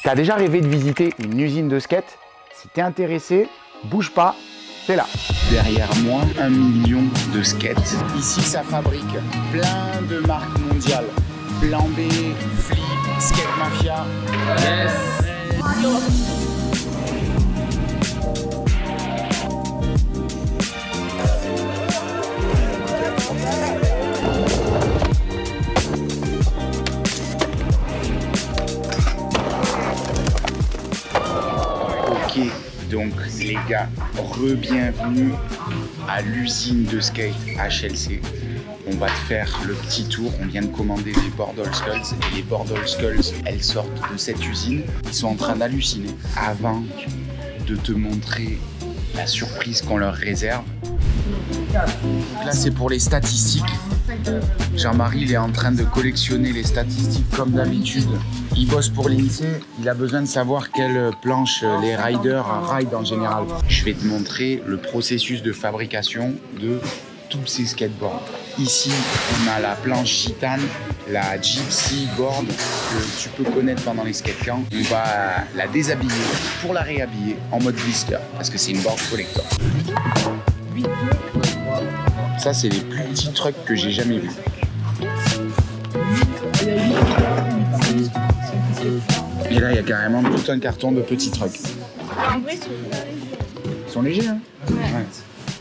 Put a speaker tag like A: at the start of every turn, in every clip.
A: T'as déjà rêvé de visiter une usine de skate? Si t'es intéressé, bouge pas, c'est là. Derrière moi, 1 million de skates. Ici, ça fabrique plein de marques mondiales. Plan B, Flip, Skate Mafia. Yes. Ok, donc les gars, re-bienvenue à l'usine de skate HLC. On va te faire le petit tour. On vient de commander des Bordol Skulls et les Bordol Skulls, elles sortent de cette usine. Ils sont en train d'halluciner. Avant de te montrer la surprise qu'on leur réserve. Donc là, c'est pour les statistiques. Jean-Marie, il est en train de collectionner les statistiques comme d'habitude. Il bosse pour l'INSEE. Il a besoin de savoir quelle planche les riders ride en général. Je vais te montrer le processus de fabrication de tous ces skateboards. Ici, on a la planche gitane, la gypsy board que tu peux connaître pendant les skatecamps. On va la déshabiller pour la réhabiller en mode blister parce que c'est une board collector. Ça, c'est les plus petits trucs que j'ai jamais vus. Et là, il y a carrément tout un carton de petits trucs. Ils sont légers, hein? Ouais.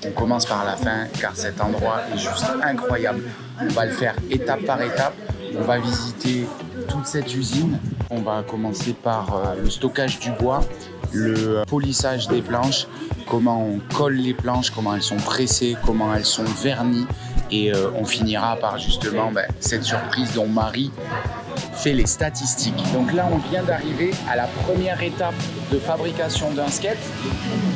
A: On commence par la fin car cet endroit est juste incroyable. On va le faire étape par étape. On va visiter toute cette usine. On va commencer par le stockage du bois, le polissage des planches, comment on colle les planches, comment elles sont pressées, comment elles sont vernies. Et on finira par justement cette surprise dont Marie fait les statistiques. Donc là, on vient d'arriver à la première étape de fabrication d'un skate,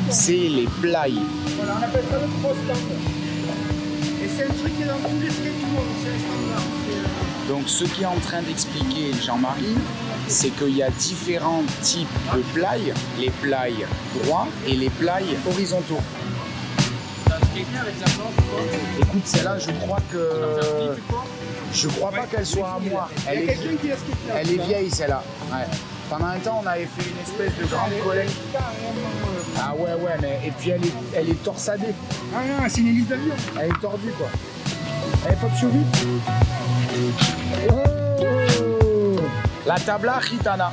A: c'est les ply.
B: Voilà, on appelle ça le cross stand. Et c'est un truc qui est dans tous les skates du monde, c'est un standard.
A: Donc ce qui est en train d'expliquer Jean-Marie, c'est qu'il y a différents types de ply, les ply droits et les ply horizontaux. Écoute, celle-là, je crois pas qu'elle soit à moi. Elle est vieille, celle-là. Ouais. Pendant un temps, on avait fait une espèce de grande collecte. Ah ouais, mais et puis elle est torsadée.
B: Ah non, c'est une hélice d'avion.
A: Elle est tordue, quoi. Elle est pop sur vite. Oh, la tabla gitana.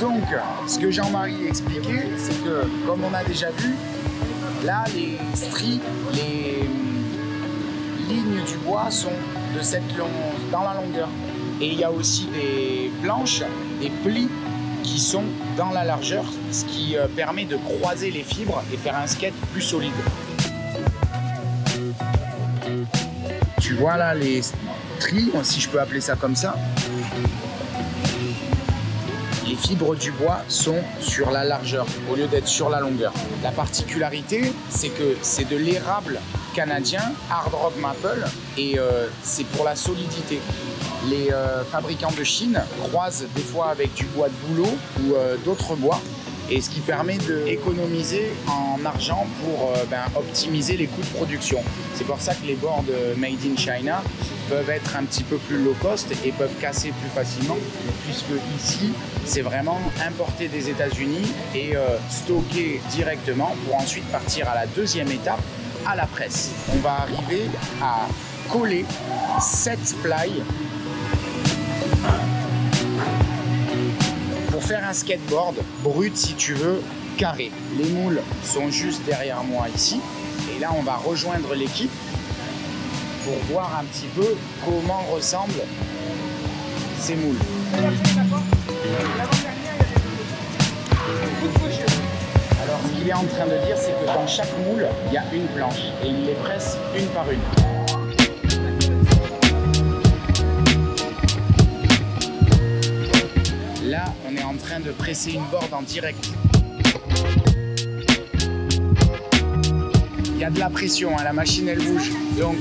A: Donc, ce que Jean-Marie expliquait, c'est que, comme on a déjà vu, là, les stries, les lignes du bois sont de dans la longueur. Et il y a aussi des planches, des plis qui sont dans la largeur, ce qui permet de croiser les fibres et faire un skate plus solide. Tu vois là les stries, si je peux appeler ça comme ça. Les fibres du bois sont sur la largeur au lieu d'être sur la longueur. La particularité, c'est que c'est de l'érable canadien, Hard Rock Maple, et c'est pour la solidité. Les fabricants de Chine croisent des fois avec du bois de bouleau ou d'autres bois, et ce qui permet d'économiser en argent pour optimiser les coûts de production. C'est pour ça que les boards made in China peuvent être un petit peu plus low cost et peuvent casser plus facilement, puisque ici, c'est vraiment importé des États-Unis et stocké directement pour ensuite partir à la deuxième étape, à la presse. On va arriver à coller 7 ply pour faire un skateboard brut, si tu veux, carré. Les moules sont juste derrière moi ici. Et là, on va rejoindre l'équipe pour voir un petit peu comment ressemblent ces moules. Alors, ce qu'il est en train de dire, c'est que dans chaque moule, il y a une planche et il les presse une par une. Là, on est en train de presser une board en direct. Il y a de la pression, hein, la machine elle bouge. Donc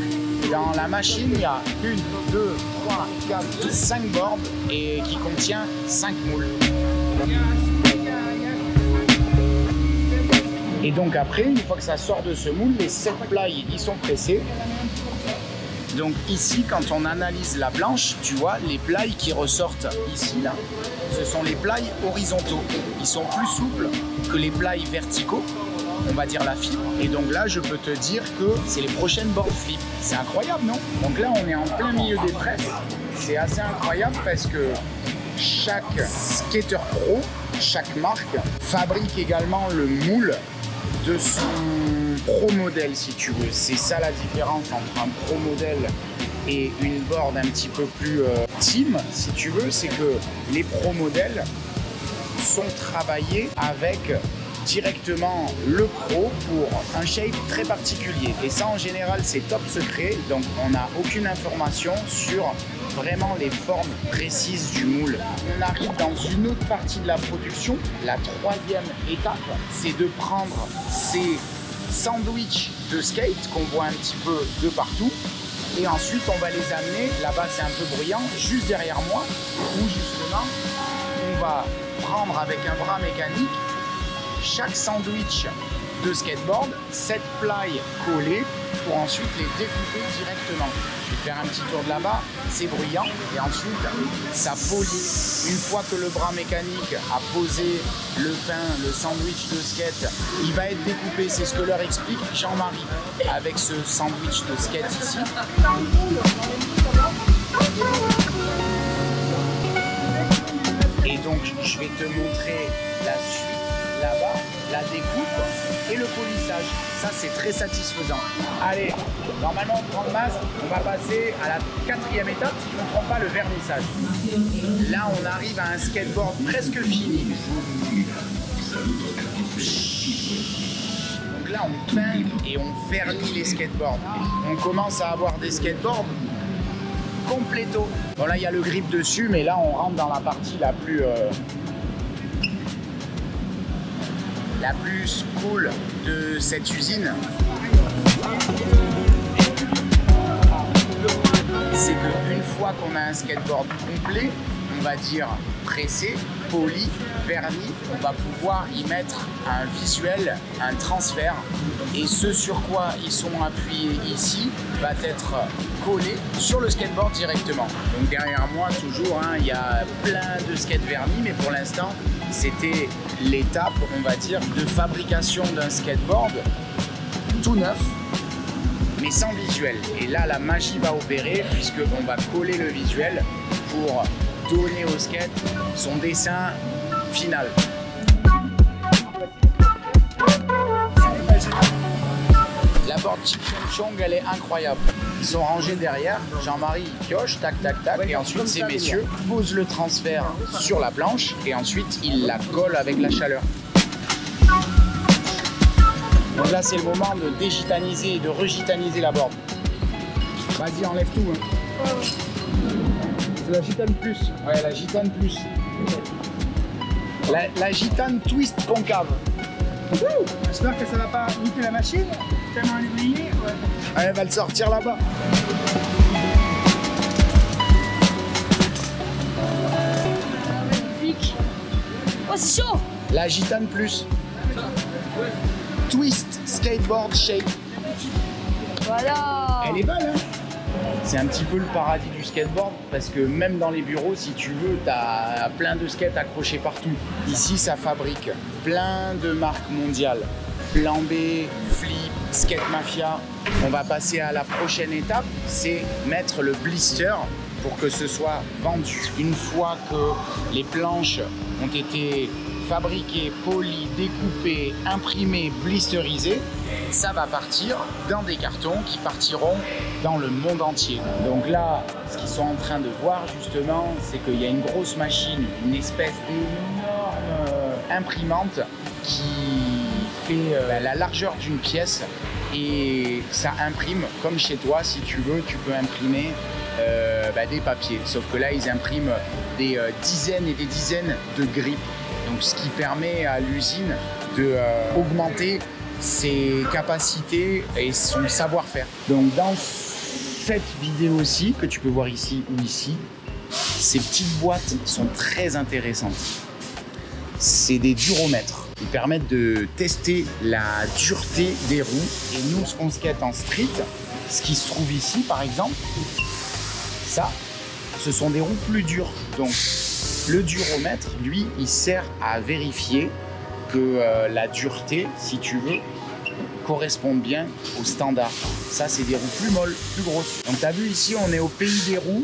A: dans la machine, il y a 1, 2, 3, 4, 5 boards et qui contient 5 moules. Et donc après, une fois que ça sort de ce moule, les 7 ply ils sont pressés. Donc ici, quand on analyse la planche, tu vois, les ply qui ressortent ici, là, ce sont les ply horizontaux. Ils sont plus souples que les ply verticaux, on va dire la fibre. Et donc là, je peux te dire que c'est les prochaines board flip. C'est incroyable, non? Donc là, on est en plein milieu des presses. C'est assez incroyable parce que chaque skater pro, chaque marque, fabrique également le moule de son pro modèle, si tu veux. C'est ça la différence entre un pro modèle et une board un petit peu plus team, si tu veux, c'est que les pro modèles sont travaillés avec directement le pro pour un shape très particulier. Et ça, en général, c'est top secret, donc on n'a aucune information sur vraiment les formes précises du moule. On arrive dans une autre partie de la production. La troisième étape, c'est de prendre ces sandwichs de skate qu'on voit un petit peu de partout. Et ensuite, on va les amener, là-bas c'est un peu bruyant, juste derrière moi, où justement, on va prendre avec un bras mécanique chaque sandwich de skateboard, 7 ply collés, pour ensuite les découper directement. Je vais faire un petit tour de là-bas, c'est bruyant, et ensuite ça polie. Une fois que le bras mécanique a posé le pain, le sandwich de skate, il va être découpé. C'est ce que leur explique Jean-Marie avec ce sandwich de skate ici. Et donc je vais te montrer la suite là-bas, la découpe et le polissage. Ça, c'est très satisfaisant. Allez, normalement, on prend le masque, on va passer à la quatrième étape, si je ne me trompe pas, le vernissage. Là, on arrive à un skateboard presque fini. Donc là, on peint et on vernit les skateboards. On commence à avoir des skateboards compléto. Bon, là, il y a le grip dessus, mais là, on rentre dans la partie la plus cool de cette usine. C'est qu'une fois qu'on a un skateboard complet, on va dire pressé, poli, verni, on va pouvoir y mettre un visuel, un transfert, et ce sur quoi ils sont appuyés ici va être collé sur le skateboard directement. Donc derrière moi toujours, il y a plein de skates vernis, mais pour l'instant c'était l'étape, on va dire, de fabrication d'un skateboard tout neuf, mais sans visuel. Et là, la magie va opérer puisqu'on va coller le visuel pour donner au skate son dessin final. La board Chip Chong, elle est incroyable. Ils sont rangés derrière, Jean-Marie pioche, tac, tac, tac, et ensuite ces messieurs posent le transfert sur la planche et ensuite ils la collent avec la chaleur. Donc là, c'est le moment de dégitaniser et de regitaniser la board. Vas-y, enlève tout. Hein.
B: C'est la Gitane Plus.
A: Ouais, la Gitane Plus. La Gitane Twist concave.
B: J'espère que ça va pas niquer la machine. Tellement éloigné. Ouais.
A: Elle va le sortir là-bas.
C: Magnifique. Oh, c'est chaud.
A: La Gitane Plus. Twist Skateboard Shape.
C: Voilà.
A: Elle est belle, hein? C'est un petit peu le paradis du skateboard parce que même dans les bureaux, si tu veux, tu as plein de skates accrochés partout. Ici, ça fabrique plein de marques mondiales. Plan B, Flip, Skate Mafia. On va passer à la prochaine étape, c'est mettre le blister pour que ce soit vendu. Une fois que les planches ont été fabriquées, polies, découpées, imprimées, blisterisées, ça va partir dans des cartons qui partiront dans le monde entier. Donc là, ce qu'ils sont en train de voir justement, c'est qu'il y a une grosse machine, une espèce d'énorme imprimante qui fait la largeur d'une pièce et ça imprime comme chez toi. Si tu veux, tu peux imprimer des papiers. Sauf que là, ils impriment des dizaines et des dizaines de grippes. Donc ce qui permet à l'usine de augmenter ses capacités et son savoir-faire. Donc dans cette vidéo-ci, que tu peux voir ici ou ici, ces petites boîtes sont très intéressantes. C'est des duromètres. Ils permettent de tester la dureté des roues. Et nous, ce qu'on skate en street, ce qui se trouve ici, par exemple, ça, ce sont des roues plus dures. Donc, le duromètre, lui, il sert à vérifier que la dureté, si tu veux, corresponde bien au standard. Ça, c'est des roues plus molles, plus grosses. Donc, tu as vu ici, on est au pays des roues.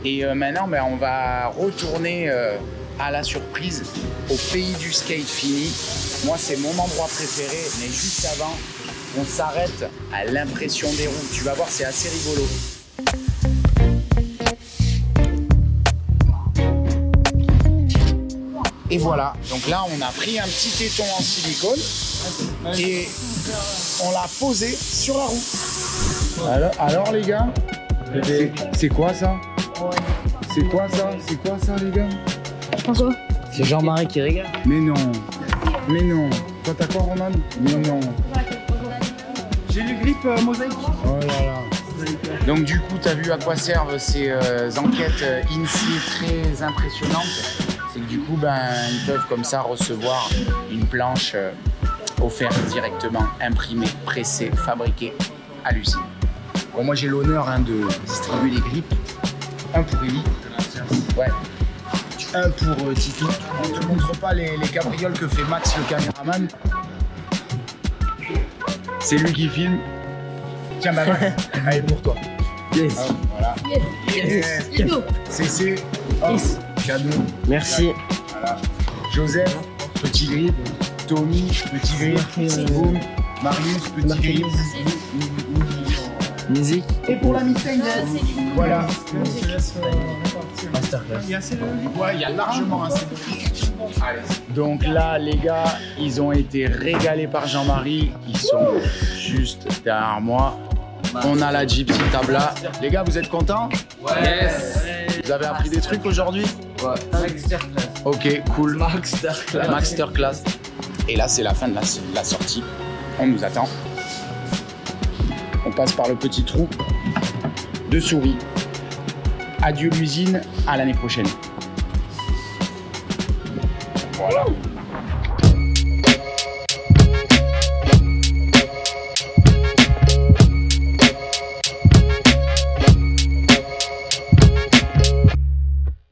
A: Et maintenant, ben, on va retourner à la surprise au pays du skate fini. Moi, c'est mon endroit préféré, mais juste avant, on s'arrête à l'impression des roues. Tu vas voir, c'est assez rigolo. Et voilà, donc là, on a pris un petit téton en silicone et on l'a posé sur la roue. Alors les gars, c'est quoi ça? C'est quoi ça? C'est quoi ça, les gars?
C: Pourquoi?
D: C'est Jean-Marie qui régale.
A: Mais non, mais non. Toi, t'as quoi, Roman? Mais non.
B: J'ai le grip mosaïque.
A: Oh là là. Donc du coup, tu as vu à quoi servent ces enquêtes INSEE très impressionnantes. C'est que du coup, ben, ils peuvent comme ça recevoir une planche offerte directement, imprimée, pressée, fabriquée à l'usine. Bon, moi, j'ai l'honneur de distribuer les grips. Un pour Eli. Ouais. Un pour Tito. On ne te montre pas les cabrioles que fait Max, le caméraman. C'est lui qui filme. Tiens, bah Max, allez, pour toi.
D: Yes.
A: Hop, voilà.
C: Yes. Let's go.
A: CC, hop, cadeau.
D: Merci.
A: Voilà. Joseph, petit grip. Tommy, petit grip. Boum. Marius, petit grip.
D: Musique.
B: Et pour la Mustang,
A: Voilà.
D: Masterclass.
B: il y a assez de grip.
A: Ouais, il y a largement assez de grip. Allez. Donc là, les gars, ils ont été régalés par Jean-Marie. Ils sont juste derrière moi. On a la Gypsy Tabla. Les gars, vous êtes contents?
D: Yes.
A: Vous avez appris des trucs aujourd'hui?
D: Ouais. Masterclass.
A: Ok, cool.
D: Masterclass.
A: Masterclass. Et là, c'est la fin de la sortie. On nous attend. On passe par le petit trou de souris. Adieu l'usine, à l'année prochaine. Voilà.